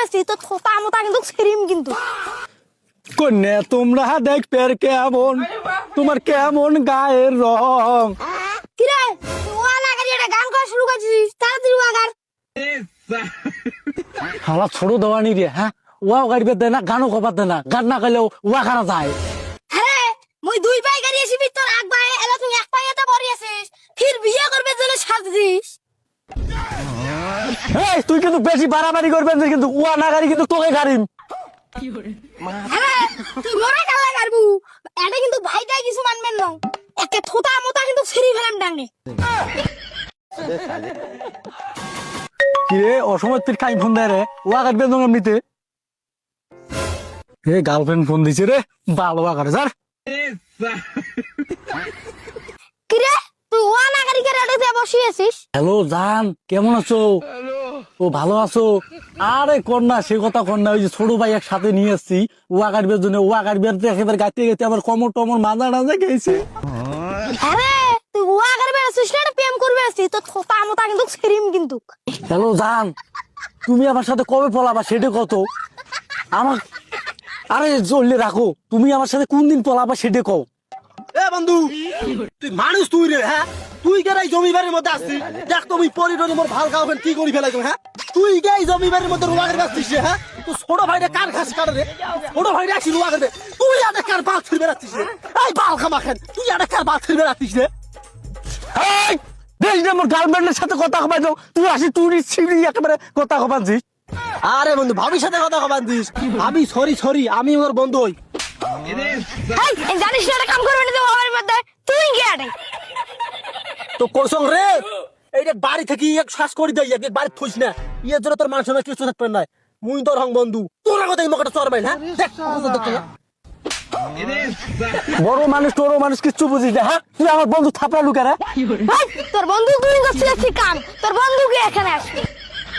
আসছি তো থোতা মোতা কিন্তু ছিরিম কিন্তু কন্যা তোমরা দেখবে কেমন তোমার কেমন গায়ের রং। কি রে তুই ওয়ালা গাড়ি একটা গান করা শুরু করছিস তাড়াতাড়ি ওয়াগার হালা ছোড়ো দেওয়ানি রে হ্যাঁ ওয়াও গাড়ি বেদ দেয় না গানও কবার দেয় না গান না গেলেও ওয়া খারা যায়। হ্যাঁ মুই দুই পাই গাড়ি আসিবি তোর আগ ভাই এলা তুই এক পাইতে পড়ি আছিস ফির বিয়ে করবে জন্য সাজছিস। এই তুই কিন্তু বেশি বাড়াবাড়ি করবেন না কিন্তু ওয়া না গাড়ি কিন্তু তোকে গাড়িম। হ্যাঁ তুই মরে গেলা গারবু এটা কিন্তু ভাইটাই কিছু মানবেন না একে থোতা মোতা কিন্তু ছিরি ফেলাম ডাঙে। কি রে অসময় তুই খাই ফোন দেয় রে ওয়া গাড়ি বেদ এমনিতে এ গার্লফ্রেন্ড ফোন দিছে রে ভালো ওয়া করে স্যার। কি রে তুই ওয়ালা গাড়ি কে রেডে বসে আছিস। হ্যালো জান কেমন আছো? ও ভালো আছো? আরে কন্যা সে কথা কন্যা ওই যে ছোট ভাই একসাথে নিয়ে এসছি ওয়া গাড়ির জন্য ওয়া গাড়ি বেরতে একেবারে গাইতে গাইতে আমার কমর টমর মাজা টাজা গেছে। আরে তুই ওয়া করবে আসিস না প্রেম করবে আসিস তো থোতা মোতা কিন্তু ছিরিম কিন্তু। হ্যালো জান তুমি আমার সাথে কবে পলাবা সেটা কত আমার আরে জলদি রাখো তুমি আমার সাথে কোন দিন পলাবা সেটা কও। এ বন্ধু তুই মানুষ তুই রে হ্যাঁ তুই কে এই জমিবারের মধ্যে আসছিস দেখ তুমি পরিটরি মোর ভাল গাওবেন কি করি ফেলাই তুমি হ্যাঁ তুই কে এই জমিবারের মধ্যে রুয়াগের আসছিস হ্যাঁ তো ছোট ভাইটা কার ঘাস কাটে রে ছোট ভাইটা আসি রুয়া করবে তুই আরে কার বাল ছিড়বে রাখছিস রে এই বাল খামা খান তুই আরে কার বাল ছিড়বে রাখছিস রে এই দেখ যে আমার গার্লফ্রেন্ডের সাথে কথা কবাই দাও তুই আসি তুই ছিড়ি একেবারে কথা কবাছিস। আরে বন্ধু ভাবির সাথে কথা কবান দিস আমি সরি আমি ওর বন্ধু হই। এই জানিস না এটা কাম করবে না তো আমার মধ্যে তুই কি আরে তো কোসং রে এইটা বাড়ি থেকে এক শ্বাস করে দেই এক বাড়ি থইস না ইয়ের জন্য তোর মানুষ কিছু থাকবে না মুই তোর হং বন্ধু তোর কথা মকটা চরবাই না দেখ বড় মানুষ তোর মানুষ কিচ্ছু বুঝিস না হ্যাঁ তুই আমার বন্ধু থাপড়া লুকা রে। তোর বন্ধু তুই করছিস কাম তোর বন্ধু কি এখানে আসবে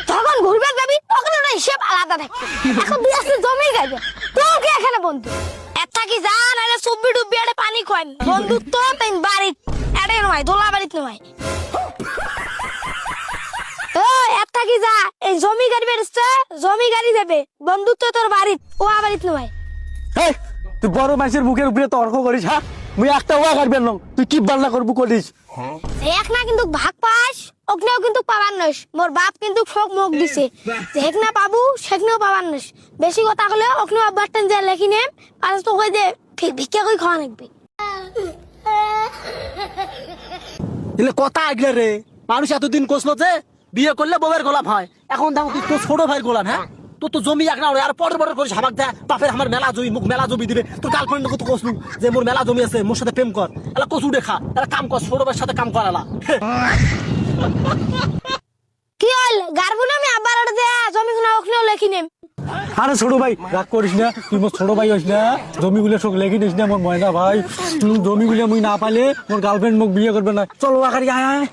যখন ঘুরবে যাবি তখন ওটা হিসেব আলাদা থাকবে এখন তুই আসলে জমি গাইবে তোকে এখানে বন্ধু একটা কি জান আরে সুব্বি ডুব্বি আরে পানি খান বন্ধু তো তাই বাড়ি আরে নয় দোলা বাড়িতে নয় তো একটা কি যা এই জমি গাড়ি বেরছে জমি গাড়ি দেবে বন্ধুত্ব তোর বাড়ি ও বাড়িতে নয়। এই তুই বড় মানুষের মুখের উপরে তর্ক করিস হ্যাঁ মুই একটা ওয়া গাড়বেন না তুই কি বান্না করবো করিস এক না কিন্তু ভাগ পাস ওখানেও কিন্তু পাবার নস মোর বাপ কিন্তু ফোক মুখ দিছে যেখ না পাবু সেখানেও পাবার নস বেশি কথা হলে ওখানে আব্বারটান যা লেখি নেম পাঁচ তো কই দে ভিক্ষা কই খাওয়া লাগবে। এলে কথা আগলে রে মানুষ এতদিন কষলো যে বিয়ে করলে বউয়ের গোলাপ হয় এখন দেখো তুই তোর ছোট ভাইয়ের গোলাম হ্যাঁ তোর তো জমি এক না আর পরের করিস হামাক দেয় বাপের আমার মেলা জমি মুখ মেলা জমি দিবে তোর গার্লফ্রেন্ড কত কষলু যে মোর মেলা জমি আছে মোর সাথে প্রেম কর এলা কচু দেখা এলা কাম কর ছোট ভাইয়ের সাথে কাম করালা কি হল গারবো না আমি আব্বার আড়ে দে জমি গুলো ওখানেও লেখি নেম। আরে ছোট ভাই রাগ করিস না তুই মোর ছোট ভাই হইস না জমিগুলো সব লেখি দিস না মোর ময়না ভাই তুই জমিগুলো মুই না পাইলে মোর গার্লফ্রেন্ড মোক বিয়ে করবে না চল ওয়া গাড়ি আয় আয়।